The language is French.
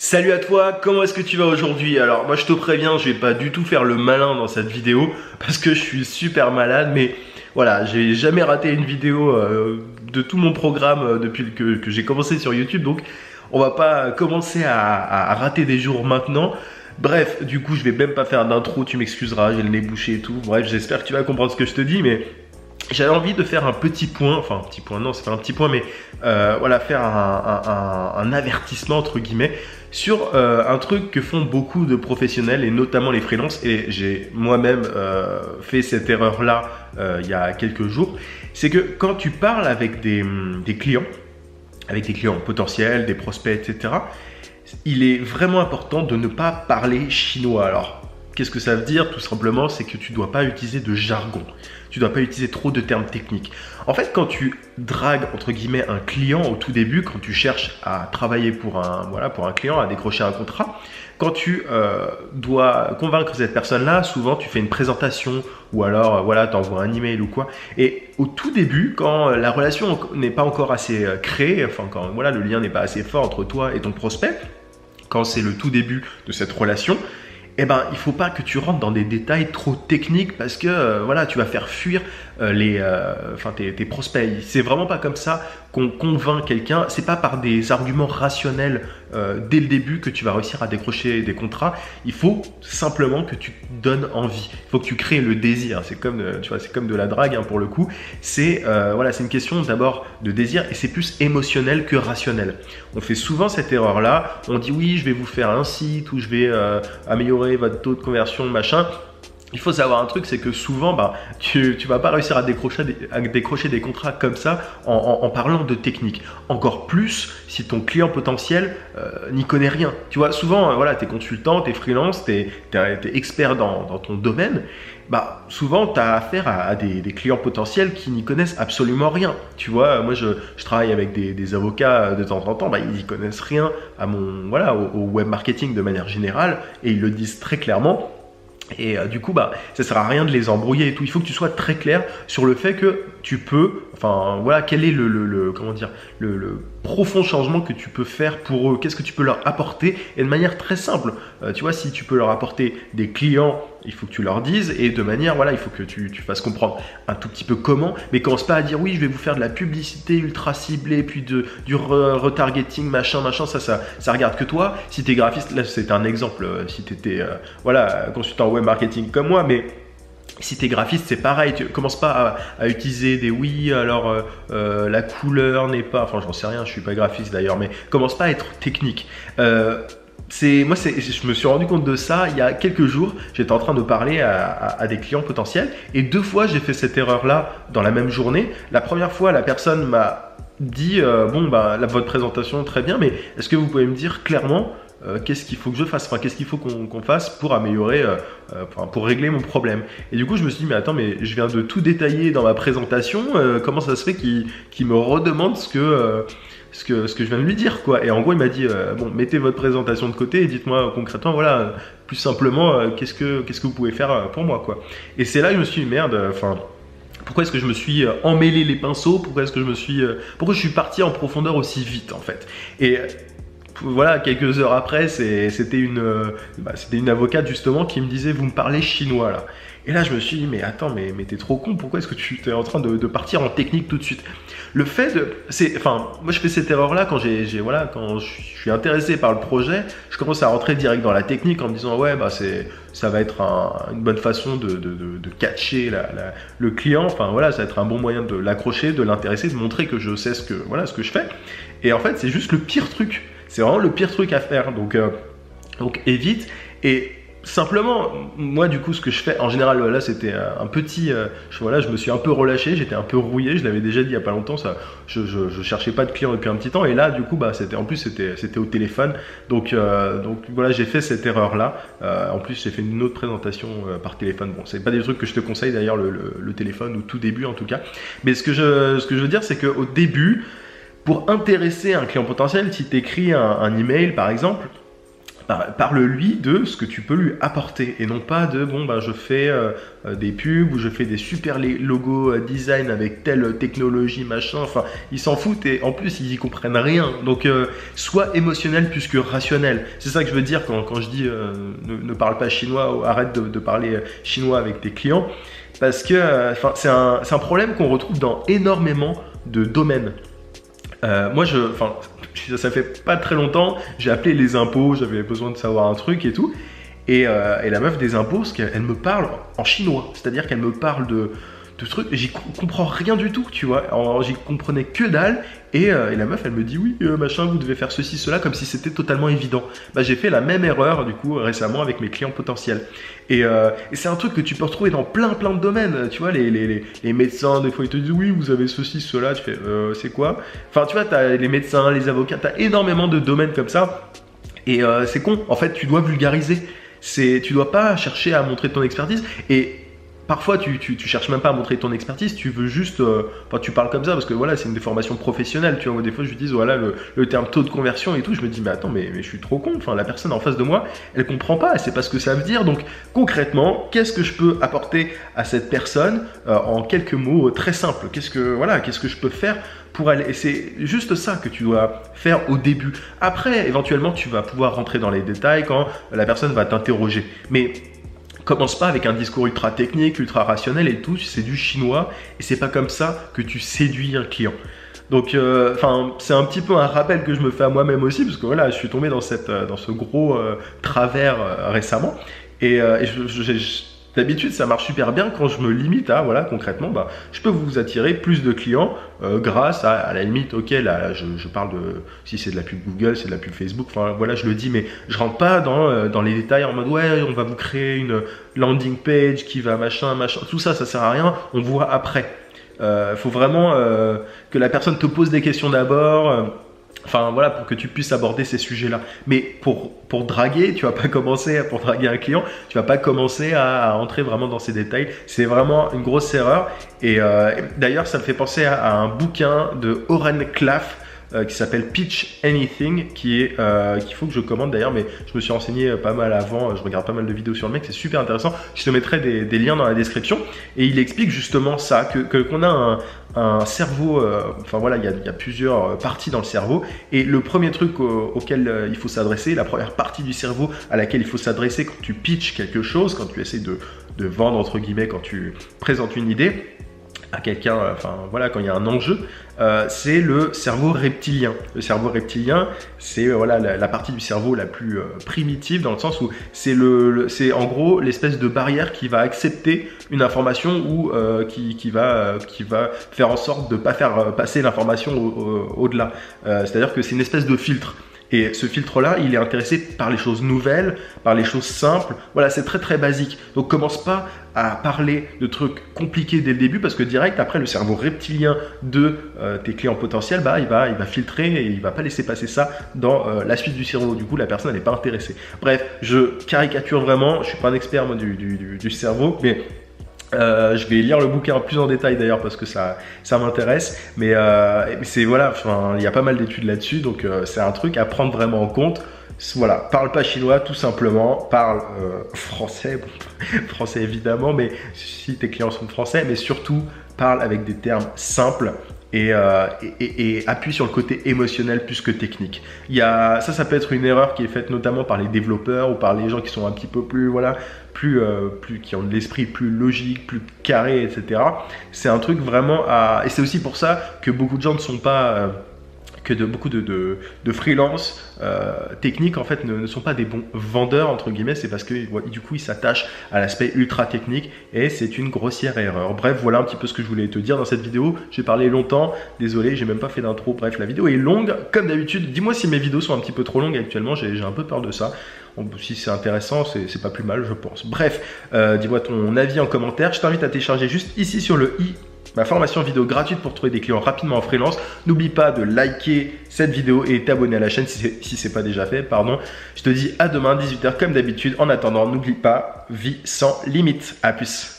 Salut à toi, comment est-ce que tu vas aujourd'hui? Alors moi je te préviens, je vais pas du tout faire le malin dans cette vidéo parce que je suis super malade, mais voilà, j'ai jamais raté une vidéo de tout mon programme depuis que j'ai commencé sur YouTube, donc on va pas commencer à rater des jours maintenant. Bref, du coup je vais même pas faire d'intro, tu m'excuseras, j'ai le nez bouché et tout. Bref, j'espère que tu vas comprendre ce que je te dis, mais j'avais envie de faire un petit point, enfin un petit point, non c'est pas un petit point, mais voilà, faire un avertissement entre guillemets sur un truc que font beaucoup de professionnels et notamment les freelances, et j'ai moi-même fait cette erreur là il y a quelques jours. C'est que quand tu parles avec des clients, avec des clients potentiels, des prospects, etc., il est vraiment important de ne pas parler chinois. Alors, qu'est-ce que ça veut dire? Tout simplement, c'est que tu ne dois pas utiliser de jargon. Tu ne dois pas utiliser trop de termes techniques. En fait, quand tu dragues, entre guillemets, un client au tout début, quand tu cherches à travailler pour un client, à décrocher un contrat, quand tu dois convaincre cette personne-là, souvent tu fais une présentation ou alors tu envoies un email ou quoi. Et au tout début, quand la relation n'est pas encore assez créée, enfin quand le lien n'est pas assez fort entre toi et ton prospect, quand c'est le tout début de cette relation, eh ben, il ne faut pas que tu rentres dans des détails trop techniques parce que tu vas faire fuir tes prospects. C'est vraiment pas comme ça qu'on convainc quelqu'un. C'est pas par des arguments rationnels dès le début que tu vas réussir à décrocher des contrats. Il faut simplement que tu donnes envie. Il faut que tu crées le désir. C'est comme, c'est comme de la drague pour le coup. C'est une question d'abord de désir et c'est plus émotionnel que rationnel. On fait souvent cette erreur-là. On dit oui, je vais vous faire un site ou je vais améliorer votre taux de conversion, machin. Il faut savoir un truc, c'est que souvent, tu vas pas réussir à décrocher des contrats comme ça en parlant de technique. Encore plus si ton client potentiel n'y connaît rien. Tu vois, souvent, tu es consultant, tu es freelance, tu es expert dans ton domaine. Souvent, tu as affaire à des clients potentiels qui n'y connaissent absolument rien. Tu vois, moi, je travaille avec des avocats de temps en temps, ils n'y connaissent rien au web marketing de manière générale et ils le disent très clairement. Et du coup, ça sert à rien de les embrouiller et tout. Il faut que tu sois très clair sur le fait que tu peux, quel est le profond changement que tu peux faire pour eux. Qu'est-ce que tu peux leur apporter et de manière très simple. Tu vois, si tu peux leur apporter des clients, il faut que tu leur dises et de manière, il faut que tu fasses comprendre un tout petit peu comment. Mais commence pas à dire oui, je vais vous faire de la publicité ultra ciblée, puis du retargeting, machin, ça regarde que toi. Si tu es graphiste, là c'est un exemple. Si tu étais consultant web marketing comme moi, mais si tu es graphiste, c'est pareil, tu commences pas à utiliser des oui, alors la couleur n'est pas, j'en sais rien, je suis pas graphiste d'ailleurs, mais commence pas à être technique. Je me suis rendu compte de ça il y a quelques jours. J'étais en train de parler à des clients potentiels et 2 fois j'ai fait cette erreur-là dans la même journée. La première fois, la personne m'a dit votre présentation très bien, mais est-ce que vous pouvez me dire clairement qu'est-ce qu'il faut que je fasse, qu'est-ce qu'il faut qu'on fasse pour améliorer, pour régler mon problème. Et du coup, je me suis dit, mais attends, mais je viens de tout détailler dans ma présentation, comment ça se fait qu'il me redemande ce que je viens de lui dire, quoi. Et en gros, il m'a dit, mettez votre présentation de côté et dites-moi concrètement, plus simplement, qu'est-ce que vous pouvez faire pour moi, quoi. Et c'est là que je me suis dit, merde, pourquoi est-ce que je me suis emmêlé les pinceaux, pourquoi je suis parti en profondeur aussi vite, en fait. Et quelques heures après, c'était une avocate justement qui me disait, vous me parlez chinois là. Et là, je me suis dit, mais attends, mais t'es trop con, pourquoi est-ce que tu es en train de partir en technique tout de suite? Le fait moi je fais cette erreur-là quand quand je suis intéressé par le projet, je commence à rentrer direct dans la technique en me disant, ça va être une bonne façon de catcher le client, ça va être un bon moyen de l'accrocher, de l'intéresser, de montrer que je sais ce que je fais. Et en fait, c'est juste le pire truc. C'est vraiment le pire truc à faire. Donc évite. Et simplement, moi du coup, ce que je fais en général, là c'était un petit, je me suis un peu relâché, j'étais un peu rouillé, je l'avais déjà dit il y a pas longtemps, je cherchais pas de clients depuis un petit temps, et là du coup c'était au téléphone, donc j'ai fait cette erreur là. En plus j'ai fait une autre présentation par téléphone. Bon, c'est pas des trucs que je te conseille d'ailleurs, le téléphone, au tout début en tout cas, mais ce que je veux dire, c'est qu'au début, pour intéresser un client potentiel, si tu écris un email par exemple, parle-lui de ce que tu peux lui apporter et non pas de bon je fais des pubs ou je fais des super logos design avec telle technologie machin, enfin ils s'en foutent et en plus ils y comprennent rien. Donc sois émotionnel plus que rationnel, c'est ça que je veux dire quand je dis ne parle pas chinois ou arrête de parler chinois avec tes clients, parce que c'est un problème qu'on retrouve dans énormément de domaines. Moi ça fait pas très longtemps, j'ai appelé les impôts, j'avais besoin de savoir un truc et tout. Et la meuf des impôts, elle me parle en chinois. C'est-à-dire qu'elle me parle de trucs, j'y comprends rien du tout, tu vois. J'y comprenais que dalle. Et la meuf, elle me dit, oui, machin, vous devez faire ceci, cela, comme si c'était totalement évident. J'ai fait la même erreur, du coup, récemment avec mes clients potentiels. Et c'est un truc que tu peux retrouver dans plein de domaines. Tu vois, les médecins, des fois, ils te disent, oui, vous avez ceci, cela. Tu fais, c'est quoi? Enfin, tu vois, t'as les médecins, les avocats, t'as énormément de domaines comme ça. Et c'est con, en fait, tu dois vulgariser. Tu dois pas chercher à montrer ton expertise. Et parfois, tu cherches même pas à montrer ton expertise, tu veux juste, tu parles comme ça parce que voilà, c'est une déformation professionnelle, tu vois. Des fois, je lui dis voilà le terme taux de conversion et tout, je me dis mais attends, mais je suis trop con. Enfin, la personne en face de moi, elle comprend pas, elle sait pas ce que ça veut dire. Donc concrètement, qu'est-ce que je peux apporter à cette personne en quelques mots très simples? Qu'est-ce que je peux faire pour aller? Et c'est juste ça que tu dois faire au début. Après, éventuellement, tu vas pouvoir rentrer dans les détails quand la personne va t'interroger. Mais commence pas avec un discours ultra technique, ultra rationnel et tout, c'est du chinois et c'est pas comme ça que tu séduis un client. Donc, c'est un petit peu un rappel que je me fais à moi-même aussi, parce que voilà, je suis tombé dans ce gros travers récemment et d'habitude, ça marche super bien quand je me limite à, voilà, concrètement, je peux vous attirer plus de clients grâce à la limite, ok, là, je parle de, si c'est de la pub Google, c'est de la pub Facebook, enfin, voilà, je le dis, mais je rentre pas dans les détails en mode, ouais, on va vous créer une landing page qui va machin, tout ça, ça sert à rien, on voit après. Faut vraiment que la personne te pose des questions d'abord. Enfin voilà, pour que tu puisses aborder ces sujets-là. Mais pour draguer, tu vas pas commencer, pour draguer un client, tu vas pas commencer à entrer vraiment dans ces détails. C'est vraiment une grosse erreur. Et d'ailleurs, ça me fait penser à un bouquin de Oren Klaff qui s'appelle Pitch Anything, qu'il faut que je commande d'ailleurs, mais je me suis renseigné pas mal avant, je regarde pas mal de vidéos sur le mec, c'est super intéressant. Je te mettrai des liens dans la description. Et il explique justement ça, qu'on a un cerveau, enfin voilà, il y a plusieurs parties dans le cerveau. Et le premier truc auquel il faut s'adresser, la première partie du cerveau à laquelle il faut s'adresser quand tu pitches quelque chose, quand tu essaies de vendre, entre guillemets, quand tu présentes une idée à quelqu'un, enfin voilà, quand il y a un enjeu, c'est le cerveau reptilien. Le cerveau reptilien, c'est voilà la partie du cerveau la plus primitive, dans le sens où c'est en gros l'espèce de barrière qui va accepter une information ou qui va faire en sorte de ne pas faire passer l'information au-delà. C'est-à-dire que c'est une espèce de filtre. Et ce filtre-là, il est intéressé par les choses nouvelles, par les choses simples. Voilà, c'est très basique. Donc, commence pas à parler de trucs compliqués dès le début, parce que direct, après, le cerveau reptilien de tes clients potentiels, il va filtrer et il va pas laisser passer ça dans la suite du cerveau. Du coup, la personne, elle n'est pas intéressée. Bref, je caricature vraiment. Je suis pas un expert moi, du cerveau, mais je vais lire le bouquin plus en détail d'ailleurs parce que ça m'intéresse, mais c'est voilà, il y a pas mal d'études là-dessus, donc c'est un truc à prendre vraiment en compte. Voilà, parle pas chinois tout simplement, parle français, français évidemment, mais si tes clients sont français, mais surtout parle avec des termes simples. Et appuie sur le côté émotionnel plus que technique. Ça peut être une erreur qui est faite notamment par les développeurs ou par les gens qui sont un petit peu plus, voilà, qui ont de l'esprit plus logique, plus carré, etc. C'est un truc vraiment et c'est aussi pour ça que beaucoup de gens ne sont pas... que beaucoup de freelance techniques en fait ne sont pas des bons vendeurs entre guillemets, c'est parce que du coup ils s'attachent à l'aspect ultra technique et c'est une grossière erreur. Bref, voilà un petit peu ce que je voulais te dire dans cette vidéo. J'ai parlé longtemps, désolé, j'ai même pas fait d'intro. Bref, la vidéo est longue comme d'habitude. Dis-moi si mes vidéos sont un petit peu trop longues actuellement, j'ai un peu peur de ça. Si c'est intéressant, c'est pas plus mal je pense. Bref, dis-moi ton avis en commentaire. Je t'invite à télécharger juste ici sur le i ma formation vidéo gratuite pour trouver des clients rapidement en freelance. N'oublie pas de liker cette vidéo et t'abonner à la chaîne si c'est pas déjà fait, pardon. Je te dis à demain 18h comme d'habitude. En attendant, n'oublie pas, vie sans limite. À plus.